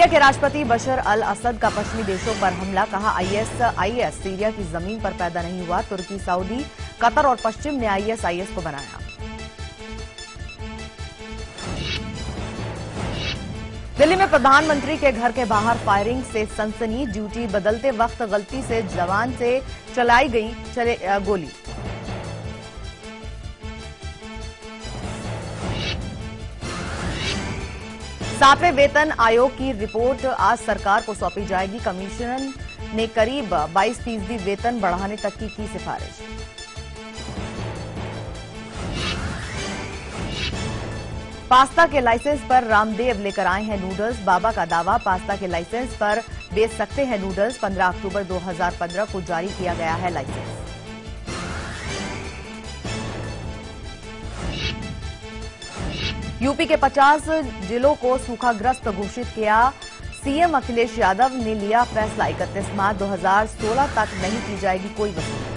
Syria के राष्ट्रपति बशर अल असद का पश्चिमी देशों पर हमला, कहा आईएस सीरिया की जमीन पर पैदा नहीं हुआ। तुर्की, सऊदी, कतर और पश्चिम ने आईएस को बनाया। दिल्ली में प्रधानमंत्री के घर के बाहर फायरिंग से सनसनी, ड्यूटी बदलते वक्त गलती से जवान से चलाई गई गोली। सातवें वेतन आयोग की रिपोर्ट आज सरकार को सौंपी जाएगी। कमीशन ने करीब 22% वेतन बढ़ाने तक की सिफारिश। पास्ता के लाइसेंस पर रामदेव लेकर आए हैं नूडल्स। बाबा का दावा, पास्ता के लाइसेंस पर बेच सकते हैं नूडल्स। 15 अक्टूबर 2015 को जारी किया गया है लाइसेंस। यूपी के 50 जिलों को सूखाग्रस्त घोषित किया। सीएम अखिलेश यादव ने लिया फैसला, 31 मार्च 2016 तक नहीं की जाएगी कोई वसूली।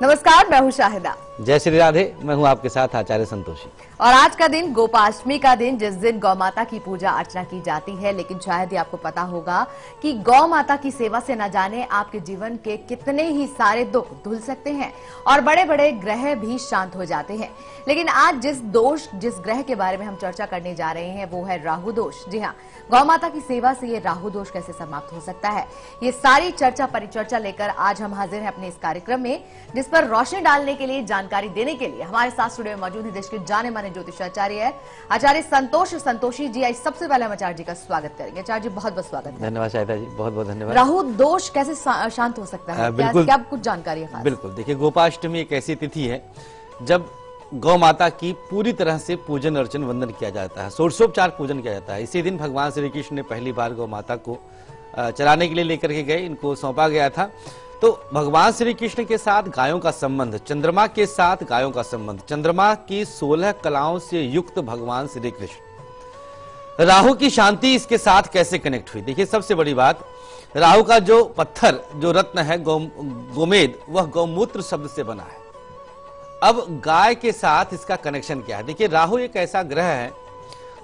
नमस्कार, मैं हूं शाहिदा। जय श्री राधे। मैं हूं आपके साथ आचार्य संतोषी। और आज का दिन गोपाष्टमी का दिन, जिस दिन गौ माता की पूजा अर्चना की जाती है। लेकिन शायद ही आपको पता होगा कि गौ माता की सेवा से न जाने आपके जीवन के कितने ही सारे दुख धुल सकते हैं और बड़े बड़े ग्रह भी शांत हो जाते हैं। लेकिन आज जिस ग्रह के बारे में हम चर्चा करने जा रहे हैं वो है राहु दोष। जी हाँ, गौ माता की सेवा से ये राहु दोष कैसे समाप्त हो सकता है, ये सारी चर्चा परिचर्चा लेकर आज हम हाजिर हैं अपने इस कार्यक्रम में, जिस पर रोशनी डालने के लिए, जानकारी देने के लिए हमारे साथ स्टूडियो में मौजूद है देश के जाने माने ज्योतिषाचार्य है आचार्य संतोषी जी। आज सबसे पहले हम आचार्य जी का स्वागत करेंगे। आचार्य जी, बहुत बहुत स्वागत है। धन्यवाद शाहिदा जी, बहुत बहुत धन्यवाद। राहु दोष कैसे शांत हो सकता है, क्या कुछ जानकारी है? बिल्कुल, देखिए, गोपाष्टमी एक ऐसी तिथि है जब गौ माता की पूरी तरह से पूजन अर्चन वंदन किया जाता है, षोडशोपचार पूजन किया जाता है। इसी दिन भगवान श्री कृष्ण ने पहली बार गौ माता को चराने के लिए लेकर के गए, इनको सौंपा गया था। तो भगवान श्री कृष्ण के साथ गायों का संबंध, चंद्रमा के साथ गायों का संबंध, चंद्रमा की 16 कलाओं से युक्त भगवान श्री कृष्ण, राहु की शांति इसके साथ कैसे कनेक्ट हुई? देखिए, सबसे बड़ी बात, राहु का जो पत्थर, जो रत्न है गोमेद, वह गौमूत्र शब्द से बना है। अब गाय के साथ इसका कनेक्शन क्या है? देखिए, राहु एक ऐसा ग्रह है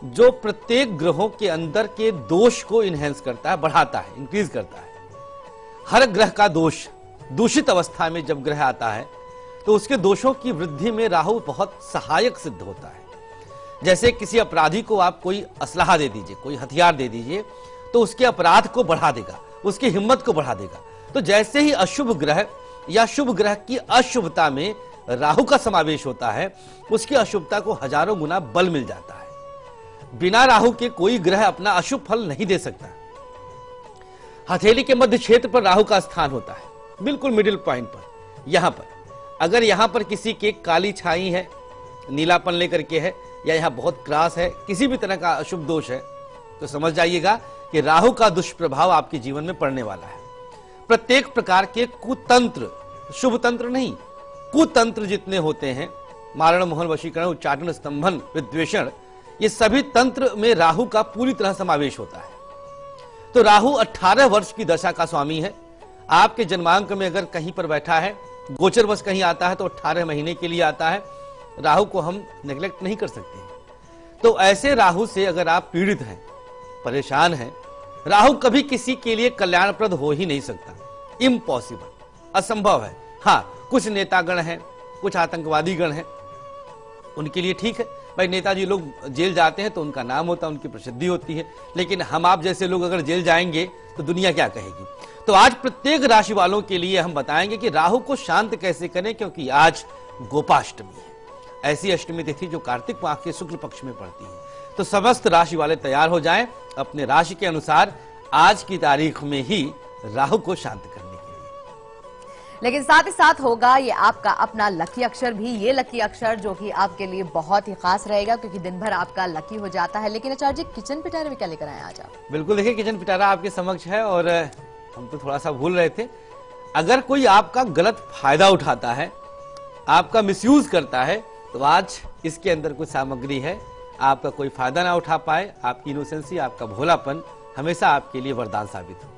जो प्रत्येक ग्रहों के अंदर के दोष को इनहेंस करता है, बढ़ाता है, इंक्रीज करता है। हर ग्रह का दोष दूषित अवस्था में जब ग्रह आता है तो उसके दोषों की वृद्धि में राहु बहुत सहायक सिद्ध होता है। जैसे किसी अपराधी को आप कोई असलहा दे दीजिए, कोई हथियार दे दीजिए, तो उसके अपराध को बढ़ा देगा, उसकी हिम्मत को बढ़ा देगा। तो जैसे ही अशुभ ग्रह या शुभ ग्रह की अशुभता में राहु का समावेश होता है, उसकी अशुभता को हजारों गुना बल मिल जाता है। बिना राहु के कोई ग्रह अपना अशुभ फल नहीं दे सकता। हथेली के मध्य क्षेत्र पर राहु का स्थान होता है, बिल्कुल मिडिल पॉइंट पर। यहां पर अगर यहां पर किसी के काली छाई है, नीलापन लेकर के है, या यहां बहुत क्रास है, किसी भी तरह का अशुभ दोष है, तो समझ जाइएगा कि राहु का दुष्प्रभाव आपके जीवन में पड़ने वाला है। प्रत्येक प्रकार के कुतंत्र, शुभ तंत्र नहीं, कुतंत्र जितने होते हैं, मारण, मोहन, वशीकरण, उच्चाटन, स्तंभन, विद्वेषण, ये सभी तंत्र में राहु का पूरी तरह समावेश होता है। तो राहु 18 वर्ष की दशा का स्वामी है। आपके जन्मांक में अगर कहीं पर बैठा है, गोचर वर्ष कहीं आता है, तो 18 महीने के लिए आता है। राहु को हम नेग्लेक्ट नहीं कर सकते हैं। तो ऐसे राहु से अगर आप पीड़ित हैं, परेशान हैं, राहु कभी किसी के लिए कल्याणप्रद हो ही नहीं सकता, इम्पॉसिबल, असंभव है। हाँ, कुछ नेतागण हैं, कुछ आतंकवादी गण हैं, उनके लिए ठीक है भाई, नेताजी लोग जेल जाते हैं तो उनका नाम होता है, उनकी प्रसिद्धि होती है, लेकिन हम आप जैसे लोग अगर जेल जाएंगे तो दुनिया क्या कहेगी। तो आज प्रत्येक राशि वालों के लिए हम बताएंगे कि राहु को शांत कैसे करें, क्योंकि आज गोपाष्टमी है, ऐसी अष्टमी तिथि जो कार्तिक माह के शुक्ल पक्ष में पड़ती है। तो समस्त राशि वाले तैयार हो जाएं अपने राशि के अनुसार आज की तारीख में ही राहु को शांत करने के लिए। लेकिन साथ ही साथ होगा ये आपका अपना लकी अक्षर भी, ये लकी अक्षर जो कि आपके लिए बहुत ही खास रहेगा, क्योंकि दिन भर आपका लकी हो जाता है। लेकिन आचार्य जी, किचन पिटारा भी क्या लेकर आए आज आप? बिल्कुल, देखिए किचन पिटारा आपके समक्ष है, और हम तो थोड़ा सा भूल रहे थे, अगर कोई आपका गलत फायदा उठाता है, आपका मिसयूज करता है, तो आज इसके अंदर कुछ सामग्री है, आपका कोई फायदा ना उठा पाए, आपकी इनोसेंसी, आपका भोलापन हमेशा आपके लिए वरदान साबित हो।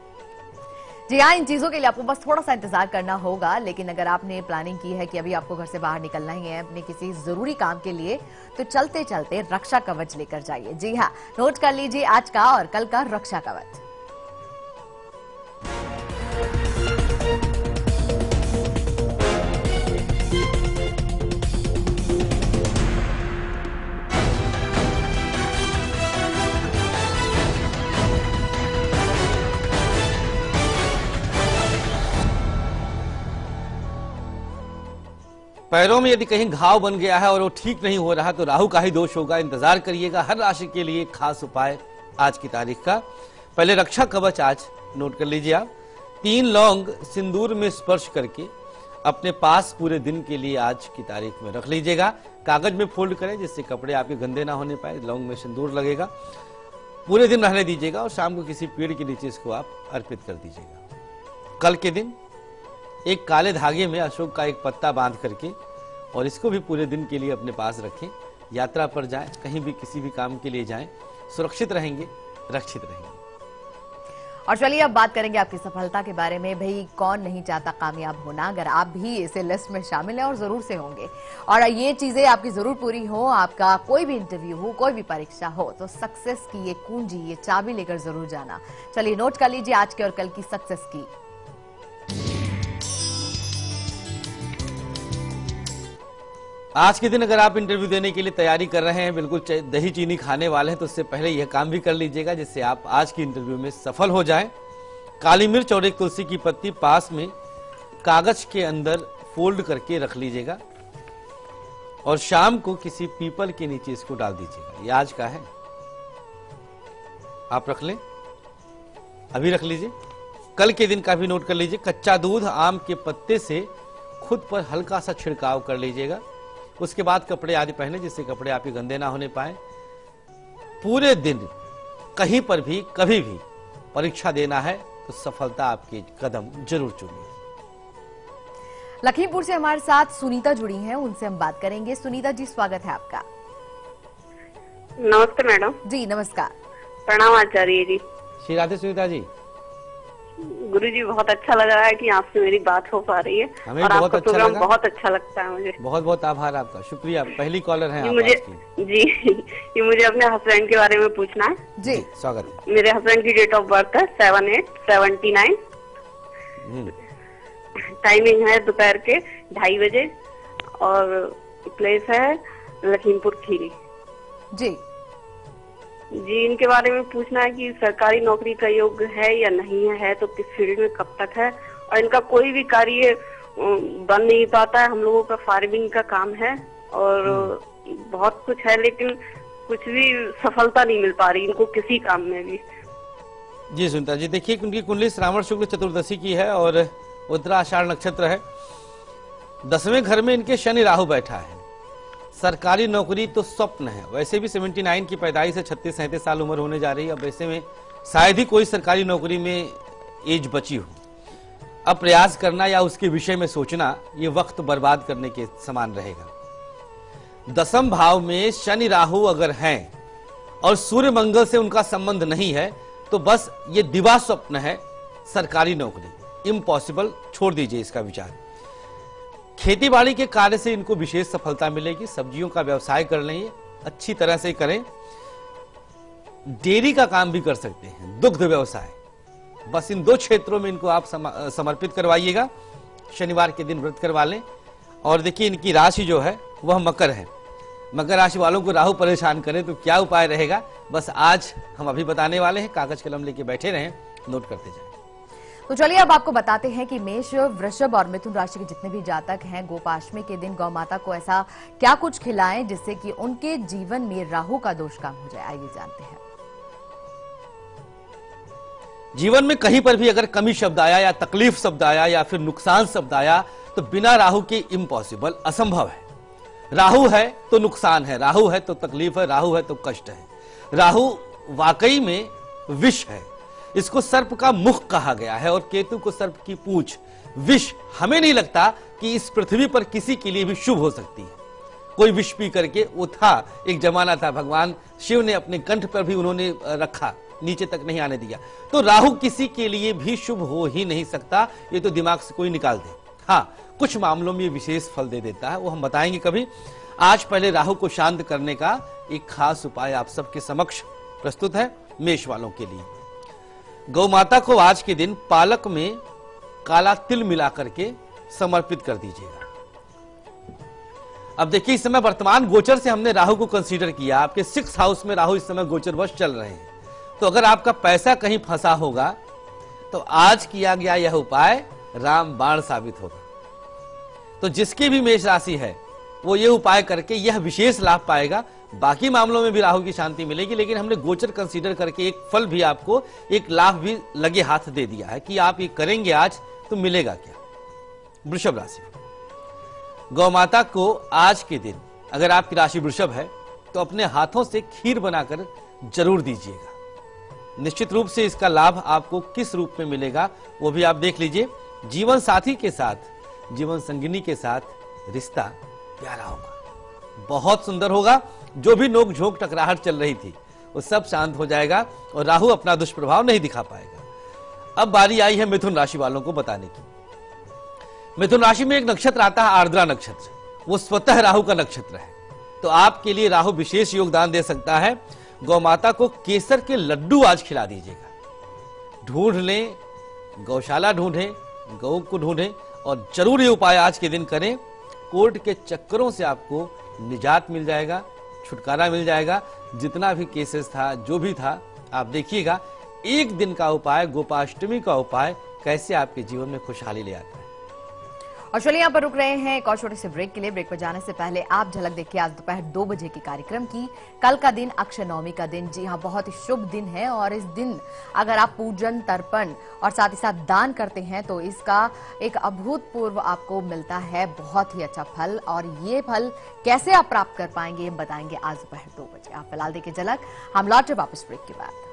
जी हाँ, इन चीजों के लिए आपको बस थोड़ा सा इंतजार करना होगा। लेकिन अगर आपने प्लानिंग की है कि अभी आपको घर से बाहर निकलना ही है अपने किसी जरूरी काम के लिए, तो चलते चलते रक्षा कवच लेकर जाइए। जी हाँ, नोट कर लीजिए आज का और कल का रक्षा कवच। पैरों में यदि कहीं घाव बन गया है और वो ठीक नहीं हो रहा तो राहु का ही दोष होगा, इंतजार करिएगा। हर राशि के लिए खास उपाय आज की तारीख का। पहले रक्षा कवच आज नोट कर लीजिए आप। 3 लौंग सिंदूर में स्पर्श करके अपने पास पूरे दिन के लिए आज की तारीख में रख लीजिएगा। कागज में फोल्ड करें जिससे कपड़े आपके गंदे ना होने पाए। लौंग में सिंदूर लगेगा, पूरे दिन रहने दीजिएगा और शाम को किसी पेड़ के नीचे इसको आप अर्पित कर दीजिएगा। कल के दिन एक काले धागे में अशोक का एक पत्ता बांध करके और इसको भी पूरे दिन के लिए अपने पास रखें। यात्रा पर जाएं, कहीं भी किसी भी काम के लिए जाएं, सुरक्षित रहेंगे, रक्षित रहेंगे। और चलिए अब बात करेंगे आपकी सफलता के बारे में। भाई कौन नहीं चाहता कामयाब होना, अगर आप भी इसे लिस्ट में शामिल हैं और जरूर से होंगे। और ये चीजें आपकी जरूर पूरी हो, आपका कोई भी इंटरव्यू हो, कोई भी परीक्षा हो, तो सक्सेस की ये कुंजी, ये चाबी लेकर जरूर जाना। चलिए नोट कर लीजिए आज के और कल की सक्सेस की। आज के दिन अगर आप इंटरव्यू देने के लिए तैयारी कर रहे हैं, बिल्कुल दही चीनी खाने वाले हैं, तो उससे पहले यह काम भी कर लीजिएगा जिससे आप आज की इंटरव्यू में सफल हो जाएं। काली मिर्च और एक तुलसी की पत्ती पास में कागज के अंदर फोल्ड करके रख लीजिएगा और शाम को किसी पीपल के नीचे इसको डाल दीजिएगा। ये आज का है, आप रख लें, अभी रख लीजिए। कल के दिन का भी नोट कर लीजिए। कच्चा दूध आम के पत्ते से खुद पर हल्का सा छिड़काव कर लीजिएगा। उसके बाद कपड़े आदि पहने जिससे कपड़े आपके गंदे ना होने पाए। पूरे दिन कहीं पर भी कभी भी परीक्षा देना है तो सफलता आपके कदम जरूर चूमेगी। लखीमपुर से हमारे साथ सुनीता जुड़ी हैं, उनसे हम बात करेंगे। सुनीता जी, स्वागत है आपका। नमस्ते मैडम। जी नमस्कार। प्रणाम आचार्य जी। श्री राधे सुनीता जी। गुरुजी, बहुत अच्छा लग रहा है कि आपसे मेरी बात हो पा रही है हमें और बहुत आपका अच्छा प्रोग्राम लगा। बहुत अच्छा लगता है मुझे। बहुत बहुत आभार आपका, शुक्रिया। पहली कॉलर हैं आप मुझे आज की। जी ये मुझे अपने हस्बैंड के बारे में पूछना है। जी स्वागत है। मेरे हस्बैंड की डेट ऑफ बर्थ है 7879। टाइमिंग है दोपहर के 2:30 बजे और प्लेस है लखीमपुर खीरी। जी जी, इनके बारे में पूछना है कि सरकारी नौकरी का योग्य है या नहीं है, तो किस फील्ड में कब तक है, और इनका कोई भी कार्य बन नहीं पाता है। हम लोगों का फार्मिंग का काम है और बहुत कुछ है, लेकिन कुछ भी सफलता नहीं मिल पा रही इनको किसी काम में भी। जी सुनीता जी, देखिए उनकी कुंडली श्रावण शुक्ल चतुर्दशी की है और उत्तरा आषाढ़ नक्षत्र है। 10वें घर में इनके शनि राहु बैठा है। सरकारी नौकरी तो स्वप्न है। वैसे भी 79 की पैदाइश से 36-37 साल उम्र होने जा रही है। अब ऐसे में शायद ही कोई सरकारी नौकरी में एज बची हो। अब प्रयास करना या उसके विषय में सोचना ये वक्त बर्बाद करने के समान रहेगा। 10वें भाव में शनि राहु अगर हैं और सूर्य मंगल से उनका संबंध नहीं है तो बस ये दिवा स्वप्न है। सरकारी नौकरी इम्पॉसिबल, छोड़ दीजिए इसका विचार। खेती बाड़ी के कार्य से इनको विशेष सफलता मिलेगी। सब्जियों का व्यवसाय कर लेंगे, अच्छी तरह से करें। डेयरी का काम भी कर सकते हैं, दुग्ध व्यवसाय। बस इन 2 क्षेत्रों में इनको आप समर्पित करवाइएगा। शनिवार के दिन व्रत करवा लें। और देखिए इनकी राशि जो है वह मकर है। मकर राशि वालों को राहु परेशान करे तो क्या उपाय रहेगा, बस आज हम अभी बताने वाले हैं। कागज कलम लेके बैठे रहें, नोट करते जाएं। तो चलिए अब आपको बताते हैं कि मेष, वृषभ और मिथुन राशि के जितने भी जातक हैं गोपाष्टमी के दिन गौ माता को ऐसा क्या कुछ खिलाएं जिससे कि उनके जीवन में राहु का दोष कम हो जाए। आइए जानते हैं। जीवन में कहीं पर भी अगर कमी शब्द आया या तकलीफ शब्द आया या फिर नुकसान शब्द आया तो बिना राहु के इम्पॉसिबल, असंभव है। राहु है तो नुकसान है, राहु है तो तकलीफ है, राहु है तो कष्ट है। राहु वाकई में विष है। इसको सर्प का मुख कहा गया है और केतु को सर्प की पूंछ। विष हमें नहीं लगता कि इस पृथ्वी पर किसी के लिए भी शुभ हो सकती है। कोई विष पी करके, वो था एक जमाना था, भगवान शिव ने अपने कंठ पर भी उन्होंने रखा, नीचे तक नहीं आने दिया। तो राहु किसी के लिए भी शुभ हो ही नहीं सकता, ये तो दिमाग से कोई निकाल दे। हाँ, कुछ मामलों में विशेष फल दे देता है, वो हम बताएंगे कभी। आज पहले राहु को शांत करने का एक खास उपाय आप सबके समक्ष प्रस्तुत है मेष वालों के लिए। गौ माता को आज के दिन पालक में काला तिल मिला करके समर्पित कर दीजिएगा। अब देखिए, इस समय वर्तमान गोचर से हमने राहु को कंसीडर किया। आपके 6th हाउस में राहु इस समय गोचरवश चल रहे हैं। तो अगर आपका पैसा कहीं फंसा होगा तो आज किया गया यह उपाय रामबाण साबित होगा। तो जिसकी भी मेष राशि है वो ये उपाय करके यह विशेष लाभ पाएगा। बाकी मामलों में भी राहु की शांति मिलेगी, लेकिन हमने गोचर कंसीडर करके एक फल भी आपको, एक लाभ भी लगे हाथ दे दिया है कि आप ये करेंगे आज तो मिलेगा क्या। वृषभ राशि, गौ माता को आज के दिन अगर आपकी राशि वृषभ है तो अपने हाथों से खीर बनाकर जरूर दीजिएगा। निश्चित रूप से इसका लाभ आपको किस रूप में मिलेगा वो भी आप देख लीजिए। जीवन साथी के साथ, जीवन संगिनी के साथ रिश्ता प्यारा होगा, बहुत सुंदर होगा। जो भी नोक झोंक टकराहट चल रही थी वो सब शांत हो जाएगा और राहु अपना दुष्प्रभाव नहीं दिखा पाएगा। अब बारी आई है मिथुन राशि वालों को बताने की। मिथुन राशि में एक नक्षत्र आता है आर्द्रा नक्षत्र, वो स्वतः राहु का नक्षत्र है। तो आपके लिए राहु विशेष योगदान दे सकता है। गौ माता को केसर के लड्डू आज खिला दीजिएगा। ढूंढ लें, गौशाला ढूंढें, गौ को ढूंढें और जरूर ये उपाय आज के दिन करें। कोर्ट के चक्करों से आपको निजात मिल जाएगा, छुटकारा मिल जाएगा। जितना भी केसेस था, जो भी था, आप देखिएगा एक दिन का उपाय, गोपाष्टमी का उपाय कैसे आपके जीवन में खुशहाली ले आता है। और चलिए यहाँ पर रुक रहे हैं एक और छोटे से ब्रेक के लिए। ब्रेक पर जाने से पहले आप झलक देखिए आज दोपहर 2 बजे की कार्यक्रम की। कल का दिन अक्षय नवमी का दिन, जी हाँ, बहुत ही शुभ दिन है और इस दिन अगर आप पूजन, तर्पण और साथ ही साथ दान करते हैं तो इसका एक अभूतपूर्व आपको मिलता है बहुत ही अच्छा फल। और ये फल कैसे आप प्राप्त कर पाएंगे हम बताएंगे आज दोपहर 2 बजे। आप फिलहाल देखिए झलक, हम लौटे वापस ब्रेक के बाद।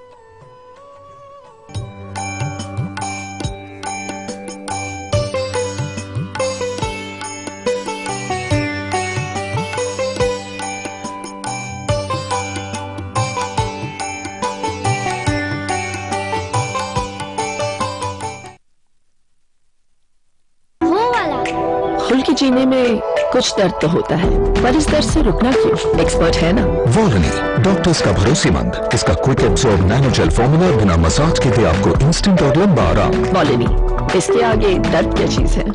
खुल के जीने में कुछ दर्द तो होता है, पर इस दर्द से रुकना क्यों? एक्सपर्ट है ना वॉलनी, डॉक्टर्स का भरोसेमंद। इसका क्विक एब्सॉर्ब नैनोजेल फॉर्मूला बिना मसाज के दे आपको इंस्टेंट और लंबा आराम। वॉलनी, इसके आगे दर्द क्या चीज है।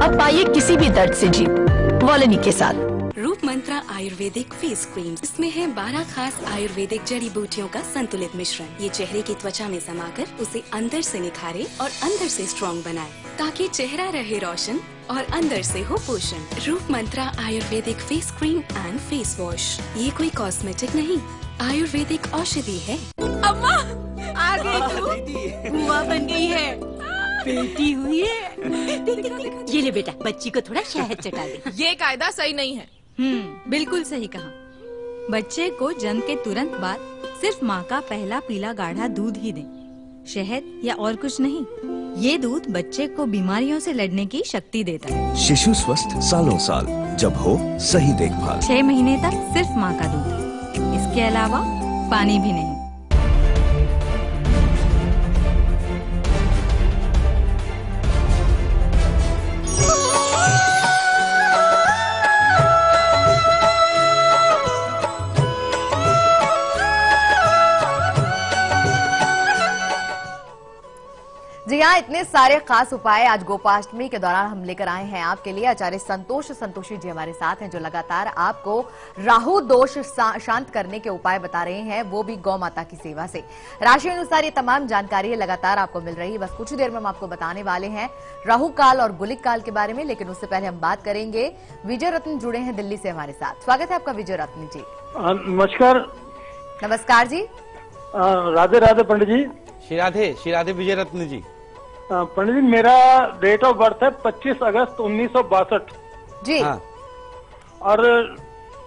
अब पाइए किसी भी दर्द से जीत वॉलनी के साथ। रूप मंत्रा आयुर्वेदिक फेस क्रीम, इसमें है 12 खास आयुर्वेदिक जड़ी बूटियों का संतुलित मिश्रण। ये चेहरे की त्वचा में समाकर उसे अंदर से निखारे और अंदर से स्ट्रॉन्ग बनाए, ताकि चेहरा रहे रोशन और अंदर से हो पोषण। Roop Mantra ayurvedic face cream and face wash, ये कोई कॉस्मेटिक नहीं, आयुर्वेदिक औषधि है। अम्मा आ गई तू, बुआ बन गई है, बेटी हुई है। ये ले बेटा, बच्ची को थोड़ा शहद चटा दे। ये कायदा सही नहीं है। बिल्कुल सही कहा। बच्चे को जन्म के तुरंत बाद सिर्फ माँ का पहला पीला गाढ़ा दूध ही दें, शहद या और कुछ नहीं। ये दूध बच्चे को बीमारियों से लड़ने की शक्ति देता है। शिशु स्वस्थ सालों साल, जब हो सही देखभाल। 6 महीने तक सिर्फ माँ का दूध, इसके अलावा पानी भी नहीं। जी हाँ, इतने सारे खास उपाय आज गोपाष्टमी के दौरान हम लेकर आए हैं आपके लिए। आचार्य संतोषी जी हमारे साथ हैं, जो लगातार आपको राहु दोष शांत करने के उपाय बता रहे हैं, वो भी गौ माता की सेवा से। राशि अनुसार ये तमाम जानकारी लगातार आपको मिल रही है। बस कुछ देर में हम आपको बताने वाले हैं राहु काल और गुलिक काल के बारे में, लेकिन उससे पहले हम बात करेंगे। विजय रत्न जुड़े हैं दिल्ली से हमारे साथ। स्वागत है आपका विजय रत्न जी। नमस्कार। नमस्कार जी। राधे राधे पंडित जी। श्री राधे विजय रत्न जी। पंडित जी, मेरा डेट ऑफ बर्थ है 25 अगस्त 1962 जी। हाँ। और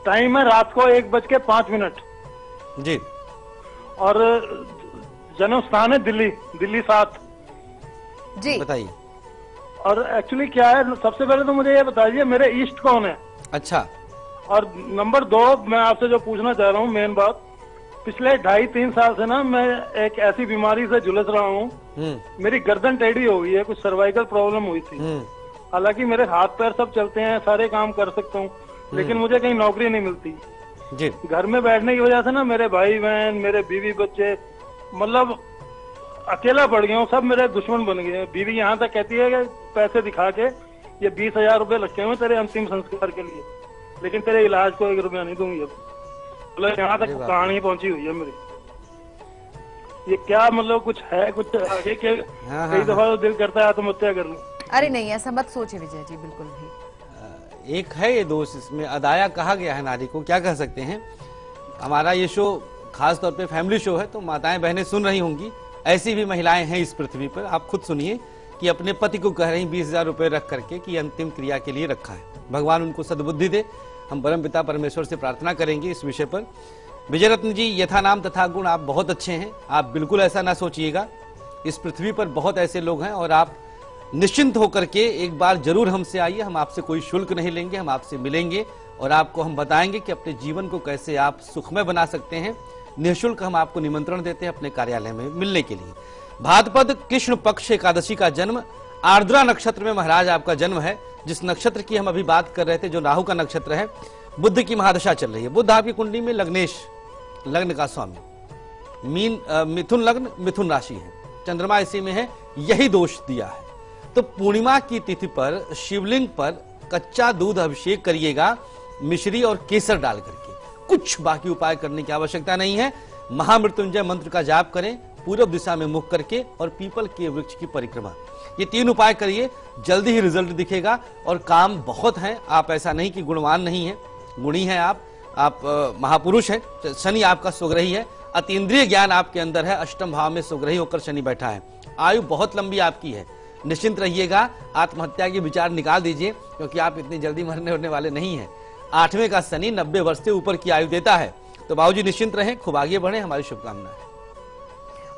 टाइम है रात को 1:05 जी। और जन्म स्थान है दिल्ली 7 जी। बताइए। और एक्चुअली क्या है, सबसे पहले तो मुझे ये बताइए मेरे ईस्ट कौन है। अच्छा। और नंबर 2, मैं आपसे जो पूछना चाह रहा हूँ मेन बात, पिछले 2.5-3 साल से ना मैं एक ऐसी बीमारी से झुलस रहा हूँ। मेरी गर्दन टेढ़ी हो गई है, कुछ सर्वाइकल प्रॉब्लम हुई थी। हालांकि मेरे हाथ पैर सब चलते हैं, सारे काम कर सकता हूँ, लेकिन मुझे कहीं नौकरी नहीं मिलती जी। घर में बैठने की वजह से ना मेरे भाई बहन, मेरे बीवी बच्चे, मतलब अकेला पड़ गया हूँ, सब मेरे दुश्मन बन गए हैं। बीवी यहाँ तक कहती है कि पैसे दिखा के ये 20,000 रुपए रखे हुए तेरे अंतिम संस्कार के लिए, लेकिन तेरे इलाज को 1 रुपया नहीं दूंगी। अब मतलब यहाँ तक कहानी पहुंची हुई है मेरी। ये क्या मतलब कुछ है, कुछ आगे के? कई दफा तो दिल करता है आत्महत्या कर लूं। अरे नहीं, ऐसा मत सोचिए विजय जी, बिल्कुल भी। एक है ये दोष, इसमें अदाया कहा गया है नारी को, क्या कह सकते हैं। हमारा ये शो खास तौर पे फैमिली शो है, तो माताएं बहनें सुन रही होंगी, ऐसी भी महिलाएं हैं इस पृथ्वी पर। आप खुद सुनिए कि अपने पति को कह रही 20,000 रुपए रख करके कि अंतिम क्रिया के लिए रखा है। भगवान उनको सद्बुद्धि दे। हम परम पिता परमेश्वर से प्रार्थना करेंगे इस विषय पर। विजय रत्न जी, यथा नाम तथा गुण, आप बहुत अच्छे हैं। आप बिल्कुल ऐसा ना सोचिएगा। इस पृथ्वी पर बहुत ऐसे लोग हैं और आप निश्चिंत होकर के एक बार जरूर हमसे आइए। हम आपसे कोई शुल्क नहीं लेंगे, हम आपसे मिलेंगे और आपको हम बताएंगे कि अपने जीवन को कैसे आप सुखमय बना सकते हैं। निःशुल्क हम आपको निमंत्रण देते हैं अपने कार्यालय में मिलने के लिए। भाद्रपद कृष्ण पक्ष एकादशी का जन्म, आर्द्रा नक्षत्र में महाराज आपका जन्म है। जिस नक्षत्र की हम अभी बात कर रहे थे, जो राहु का नक्षत्र है, बुध की महादशा चल रही है। बुध आपकी कुंडली में लग्नेश, लग्न का स्वामी, मिथुन लग्न, मिथुन राशि है। चंद्रमा इसी में है, यही दोष दिया है। तो पूर्णिमा की तिथि पर शिवलिंग पर कच्चा दूध अभिषेक करिएगा, मिश्री और केसर डाल करके। कुछ बाकी उपाय करने की आवश्यकता नहीं है। महामृत्युंजय मंत्र का जाप करें पूर्व दिशा में मुख करके, और पीपल के वृक्ष की परिक्रमा। ये 3 उपाय करिए, जल्दी ही रिजल्ट दिखेगा। और काम बहुत है, आप ऐसा नहीं कि गुणवान नहीं है, गुणी हैं आप महापुरुष हैं। शनि आपका स्वग्रही है, अतीन्द्रिय ज्ञान आपके अंदर है, अष्टम भाव में स्वग्रही होकर शनि बैठा है। आयु बहुत लंबी आपकी है, निश्चिंत रहिएगा। आत्महत्या के विचार निकाल दीजिए, क्योंकि आप इतनी जल्दी मरने होने वाले नहीं हैं। 8वें का शनि 90 वर्ष से ऊपर की आयु देता है। तो बाबूजी निश्चिंत रहें, खूब आगे बढ़े, हमारी शुभकामनाएं।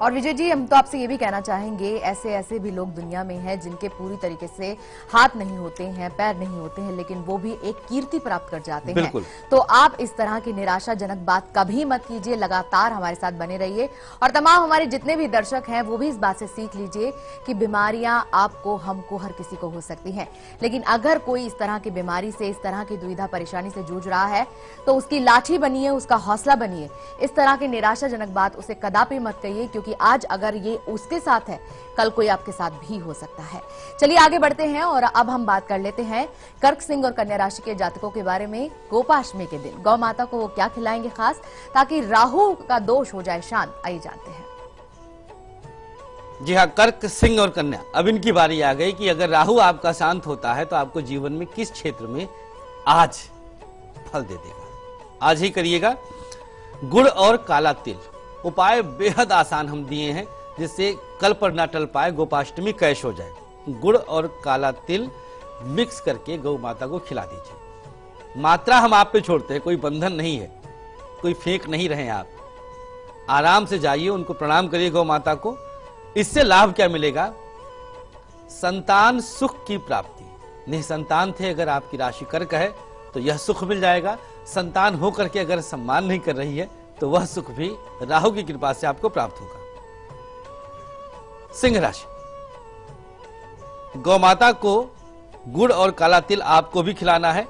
और विजय जी, हम तो आपसे ये भी कहना चाहेंगे, ऐसे भी लोग दुनिया में हैं जिनके पूरी तरीके से हाथ नहीं होते हैं, पैर नहीं होते हैं, लेकिन वो भी एक कीर्ति प्राप्त कर जाते हैं। तो आप इस तरह की निराशाजनक बात कभी मत कीजिए, लगातार हमारे साथ बने रहिए। और तमाम हमारे जितने भी दर्शक हैं वो भी इस बात से सीख लीजिए कि बीमारियां आपको, हमको, हर किसी को हो सकती हैं, लेकिन अगर कोई इस तरह की बीमारी से, इस तरह की दुविधा परेशानी से जूझ रहा है, तो उसकी लाठी बनिए, उसका हौसला बनिए। इस तरह की निराशाजनक बात उसे कदापि मत कहिए, क्योंकि आज अगर ये उसके साथ है, कल कोई आपके साथ भी हो सकता है। चलिए आगे बढ़ते हैं और अब हम बात कर लेते हैं कर्क, सिंह और कन्या राशि के जातकों के बारे में। गोपाष्टमी के दिन गौ माता को वो क्या खिलाएंगे खास, ताकि राहु का दोष हो जाए शांत, आइए जानते हैं। जी हाँ, कर्क, सिंह और कन्या, अब इनकी बारी आ गई कि अगर राहु आपका शांत होता है तो आपको जीवन में किस क्षेत्र में आज फल दे देगा। आज ही करिएगा। गुड़ और काला तिल, उपाय बेहद आसान हम दिए हैं, जिससे कल पर ना टल पाए, गोपाष्टमी कैश हो जाए। गुड़ और काला तिल मिक्स करके गौ माता को खिला दीजिए। मात्रा हम आप पे छोड़ते हैं, कोई बंधन नहीं है, कोई फेंक नहीं रहे आप। आराम से जाइए, उनको प्रणाम करिए गौ माता को। इससे लाभ क्या मिलेगा? संतान सुख की प्राप्ति। निसंतान थे अगर आपकी राशि कर्क है तो यह सुख मिल जाएगा। संतान होकर के अगर सम्मान नहीं कर रही है तो वह सुख भी राहु की कृपा से आपको प्राप्त होगा। सिंह राशि, गौ माता को गुड़ और काला तिल आपको भी खिलाना है।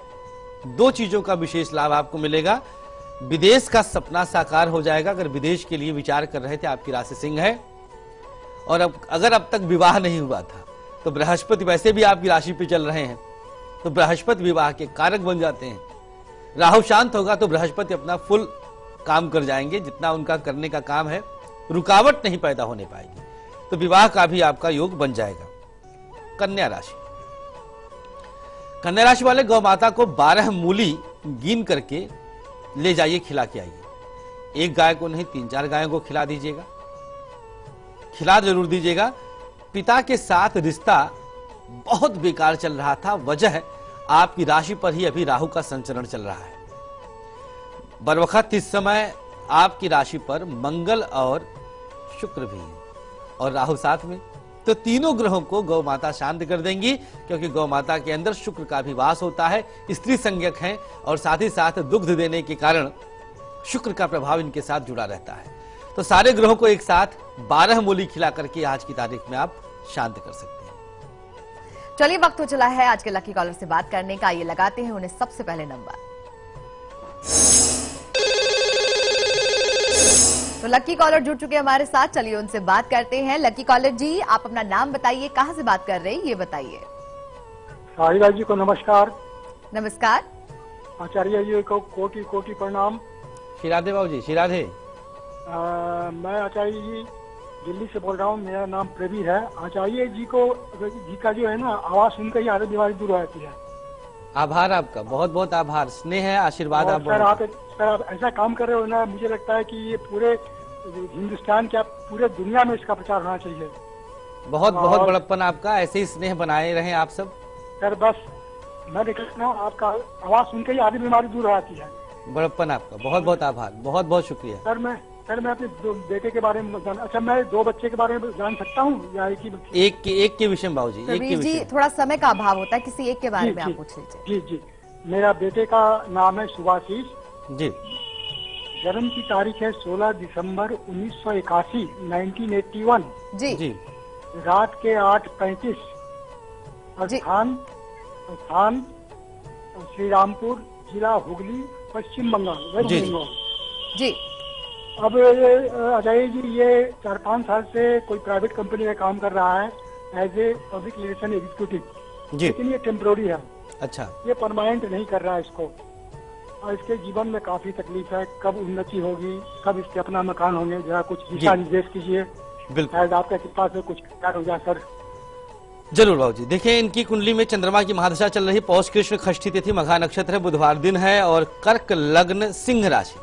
2 चीजों का विशेष लाभ आपको मिलेगा। विदेश का सपना साकार हो जाएगा, अगर विदेश के लिए विचार कर रहे थे, आपकी राशि सिंह है। और अगर अब तक विवाह नहीं हुआ था तो बृहस्पति वैसे भी आपकी राशि पे चल रहे हैं, तो बृहस्पति विवाह के कारक बन जाते हैं। राहु शांत होगा तो बृहस्पति अपना फुल काम कर जाएंगे, जितना उनका करने का काम है, रुकावट नहीं पैदा होने पाएगी, तो विवाह का भी आपका योग बन जाएगा। कन्या राशि, कन्या राशि वाले गौ माता को 12 मूली गिन करके ले जाइए, खिला के आइए। एक गाय को नहीं 3-4 गायों को खिला दीजिएगा, खिला जरूर दीजिएगा। पिता के साथ रिश्ता बहुत बेकार चल रहा था, वजह आपकी राशि पर ही अभी राहु का संचरण चल रहा है। बरवखत इस समय आपकी राशि पर मंगल और शुक्र भी है और राहु साथ में, तो तीनों ग्रहों को गौ माता शांत कर देंगी, क्योंकि गौ माता के अंदर शुक्र का भी वास होता है, स्त्री संज्ञक है और साथ ही साथ दुग्ध देने के कारण शुक्र का प्रभाव इनके साथ जुड़ा रहता है। तो सारे ग्रहों को एक साथ 12 मूली खिला करके आज की तारीख में आप शांत कर सकते हैं। चलिए वक्त हो चला है आज के लकी कॉलर से बात करने का। ये लगाते हैं उन्हें सबसे पहले नंबर। तो लकी कॉलर जुड़ चुके हैं हमारे साथ, चलिए उनसे बात करते हैं। लकी कॉलर जी, आप अपना नाम बताइए, कहां से बात कर रहे हैं ये बताइए। साहिबा जी को नमस्कार। नमस्कार। आचार्य जी को कोटि कोटि प्रणाम। श्री बाबू जी, श्री राधे। मैं आचार्य जी दिल्ली से बोल रहा हूँ, मेरा नाम प्रवीर है। आचार्य जी का जो है ना, आवाज सुनकर ही आधी बीमारी दूर हो जाती है। आभार आपका, बहुत बहुत आभार, स्नेह है, आशीर्वाद। सर आप ऐसा काम कर रहे हो ना, मुझे लगता है कि ये पूरे हिंदुस्तान क्या पूरे दुनिया में इसका प्रचार होना चाहिए। बहुत बहुत बड़प्पन आपका, ऐसे ही स्नेह बनाए रहें आप सब। सर बस मैं देखता हूँ आपका आवाज सुनकर ही आधी बीमारी दूर हो जाती है। बड़प्पन आपका, बहुत बहुत आभार, बहुत बहुत शुक्रिया। सर मैं अपने बेटे के बारे में अच्छा, मैं 2 बच्चे के बारे में जान सकता हूँ या एक के विषय में? बाबू जी, एक के विषय। थोड़ा समय का अभाव होता है, किसी एक के बारे में आप पूछ लीजिए। जी, मेरा बेटे का नाम है शुभाशीष जी। जन्म की तारीख है 16 दिसंबर 1981, 1981 जी। रात के 8:35। स्थान श्री रामपुर, जिला हुगली, पश्चिम बंगाल, वेस्ट बंगाल जी। अब अजय जी ये 4-5 साल से कोई प्राइवेट कंपनी में काम कर रहा है as a public relation executive, लेकिन ये टेम्पोररी है। अच्छा। ये परमानेंट नहीं कर रहा है इसको, और इसके जीवन में काफी तकलीफ है। कब उन्नति होगी, कब इसके अपना मकान होंगे, जरा कुछ दिशा निर्देश कीजिए। बिल्कुल, आपका कृपा से कुछ कार्य हो जाए सर। जरूर बाबू जी। देखिए, इनकी कुंडली में चंद्रमा की महादशा चल रही, पौष कृष्ण षष्ठी तिथि, मघा नक्षत्र है, बुधवार दिन है और कर्क लग्न, सिंह राशि।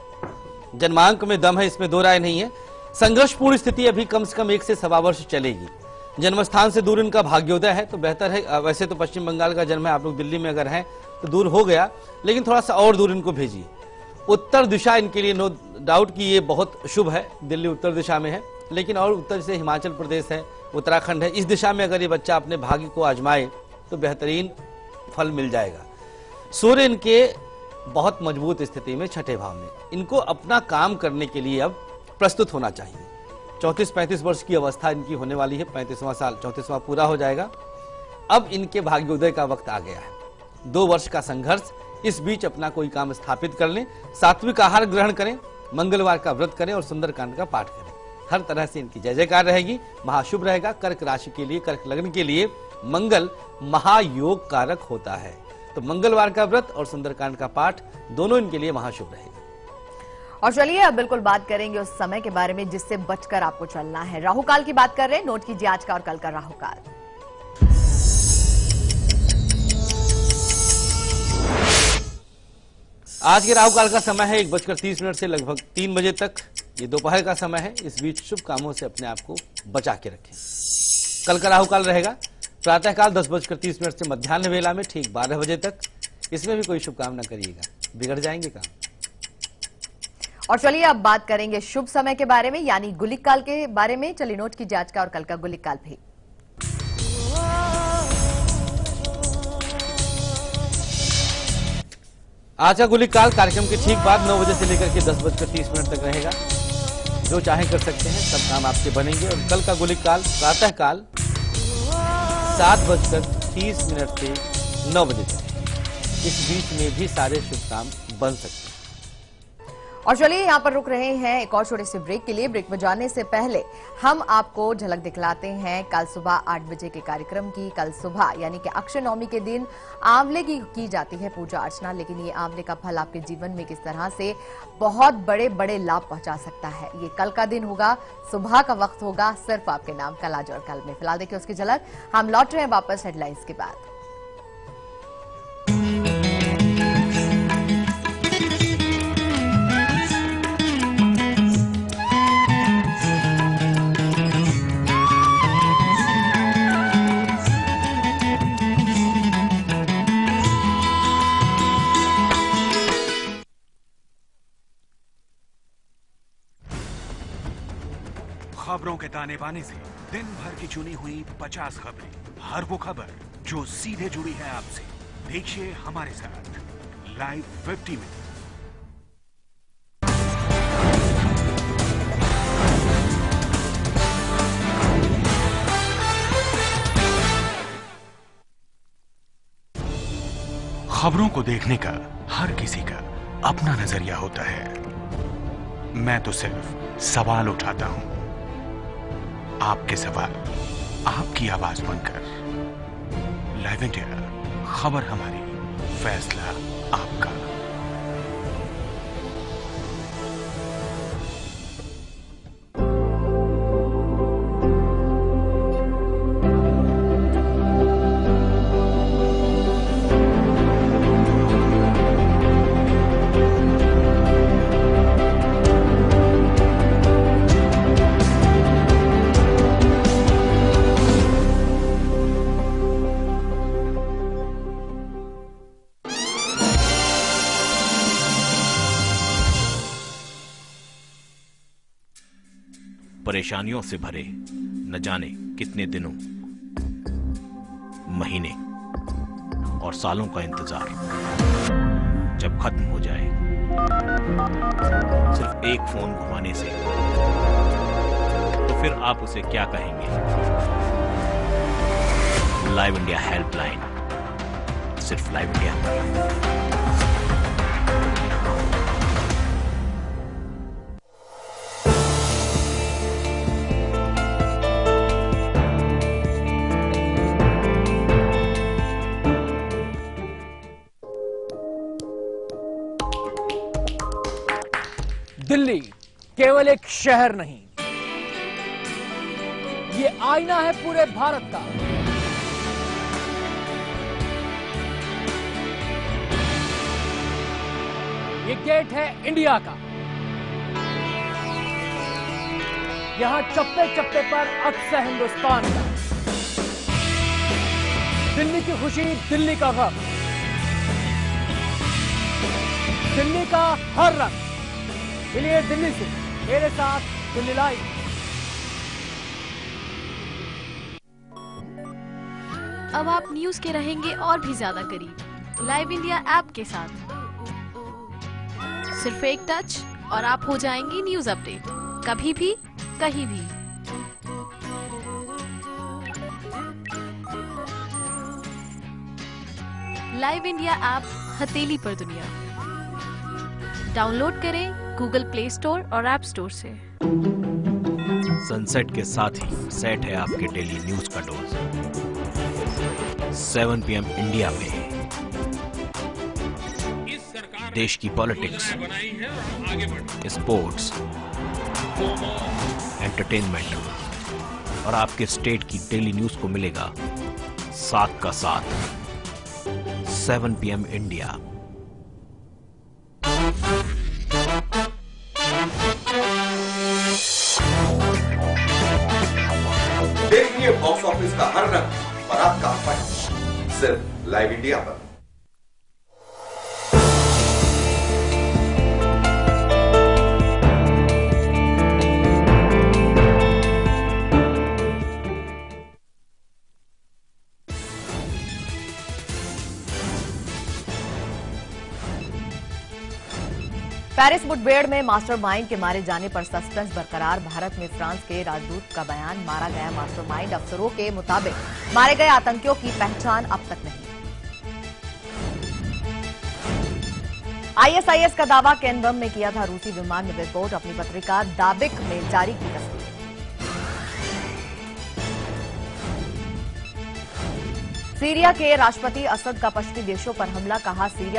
जन्मांक में दम है, इसमें दो राय नहीं है। संघर्षपूर्ण स्थिति अभी कम से कम 1 से सवा वर्ष चलेगी। जन्म स्थान से दूर इनका भाग्योदय है, तो बेहतर है। वैसे तो पश्चिम बंगाल का जन्म है, आप लोग दिल्ली में अगर हैं तो दूर हो गया, लेकिन थोड़ा सा और दूर इनको भेजिए। उत्तर दिशा इनके लिए नो डाउट कि ये बहुत शुभ है। दिल्ली उत्तर दिशा में है, लेकिन और उत्तर से हिमाचल प्रदेश है, उत्तराखंड है, इस दिशा में अगर ये बच्चा अपने भाग्य को आजमाए तो बेहतरीन फल मिल जाएगा। सूर्य इनके बहुत मजबूत स्थिति में, छठे भाव में। इनको अपना काम करने के लिए अब प्रस्तुत होना चाहिए। 34-35 वर्ष की अवस्था इनकी होने वाली है, 35वां साल 34वां पूरा हो जाएगा। अब इनके भाग्योदय का वक्त आ गया है। 2 वर्ष का संघर्ष, इस बीच अपना कोई काम स्थापित कर लें, सात्विक आहार ग्रहण करें, मंगलवार का व्रत करें और सुंदरकांड का पाठ करें। हर तरह से इनकी जय जयकार रहेगी, महाशुभ रहेगा। कर्क राशि के लिए, कर्क लग्न के लिए मंगल महायोग कारक होता है, तो मंगलवार का व्रत और सुंदरकांड का पाठ दोनों इनके लिए महाशुभ रहेगा। और चलिए अब बिल्कुल बात करेंगे उस समय के बारे में जिससे बचकर आपको चलना है। राहु काल की बात कर रहे हैं, नोट कीजिए आज का और कल का राहु काल। आज के राहु काल का समय है 1:30 से लगभग 3 बजे तक। ये दोपहर का समय है, इस बीच शुभ कामों से अपने आप को बचा के रखें। कल का राहु काल रहेगा प्रातःकाल 10:30 से मध्याह्न वेला में ठीक 12 बजे तक। इसमें भी कोई शुभ काम ना करिएगा, बिगड़ जाएंगे काम। और चलिए अब बात करेंगे शुभ समय के बारे में, यानी गुलिक काल के बारे में। चलिए नोट कीजिए आज का और कल का गुलिक काल भी। आज का गुलिक काल कार्यक्रम के ठीक बाद 9 बजे से लेकर के 10:30 तक रहेगा। जो चाहे कर सकते हैं, सब काम आपके बनेंगे। और कल का गुलिक काल प्रातःकाल 7:30 से 9 बजे तक। इस बीच में भी सारे शुभ काम बन सकते हैं। और चलिए यहाँ पर रुक रहे हैं एक और छोटे से ब्रेक के लिए। ब्रेक में जाने से पहले हम आपको झलक दिखलाते हैं कल सुबह 8 बजे के कार्यक्रम की। कल सुबह यानी कि अक्षय नवमी के दिन आंवले की जाती है पूजा अर्चना, लेकिन ये आंवले का फल आपके जीवन में किस तरह से बहुत बड़े बड़े लाभ पहुंचा सकता है, ये कल का दिन होगा, सुबह का वक्त होगा, सिर्फ आपके नाम कल, आज और कल में। फिलहाल देखिए उसकी झलक। हम लौट रहे हैं वापस हेडलाइंस के बाद। खबरों के ताने बाने से दिन भर की चुनी हुई 50 खबरें, हर वो खबर जो सीधे जुड़ी है आपसे। देखिए हमारे साथ लाइव 50 में। खबरों को देखने का हर किसी का अपना नजरिया होता है। मैं तो सिर्फ सवाल उठाता हूं, आपके सवाल आपकी आवाज बनकर। लाइव इंडिया, खबर हमारी, फैसला आपका। परेशानियों से भरे न जाने कितने दिनों, महीने और सालों का इंतजार जब खत्म हो जाए, सिर्फ एक फोन घुमाने से, तो फिर आप उसे क्या कहेंगे? लाइव इंडिया हेल्पलाइन, सिर्फ लाइव इंडिया पर। दिल्ली केवल एक शहर नहीं, ये आईना है पूरे भारत का। ये गेट है इंडिया का। यहां चप्पे चप्पे पर अक्स है हिंदुस्तान का। दिल्ली की खुशी, दिल्ली का गम, दिल्ली का हर रंग। मिलिए दिल्ली से मेरे साथ दिल्ली लाइव। अब आप न्यूज के रहेंगे और भी ज्यादा करीब लाइव इंडिया ऐप के साथ। सिर्फ एक टच और आप हो जाएंगे न्यूज अपडेट, कभी भी कहीं भी। लाइव इंडिया ऐप हथेली पर दुनिया। डाउनलोड करें गूगल प्ले स्टोर और ऐप स्टोर से। सनसेट के साथ ही सेट है आपके डेली न्यूज का डोज। 7 PM इंडिया में देश की पॉलिटिक्स, स्पोर्ट्स, एंटरटेनमेंट और आपके स्टेट की डेली न्यूज को मिलेगा साथ का साथ। 7 PM इंडिया। देखिए बॉक्स ऑफिस का हर रंग और आपका फन, सिर्फ लाइव इंडिया पर। पेरिस मुठभेड़ में मास्टरमाइंड के मारे जाने पर सस्पेंस बरकरार। भारत में फ्रांस के राजदूत का बयान, मारा गया मास्टरमाइंड। अफसरों के मुताबिक मारे गए आतंकियों की पहचान अब तक नहीं। आईएसआईएस का दावा केन बम में किया था रूसी विमान ने विस्फोट, अपनी पत्रिका दाबिक में जारी की तस्वीर। सीरिया के राष्ट्रपति असद का पश्चिमी देशों पर हमला, कहा सीरिया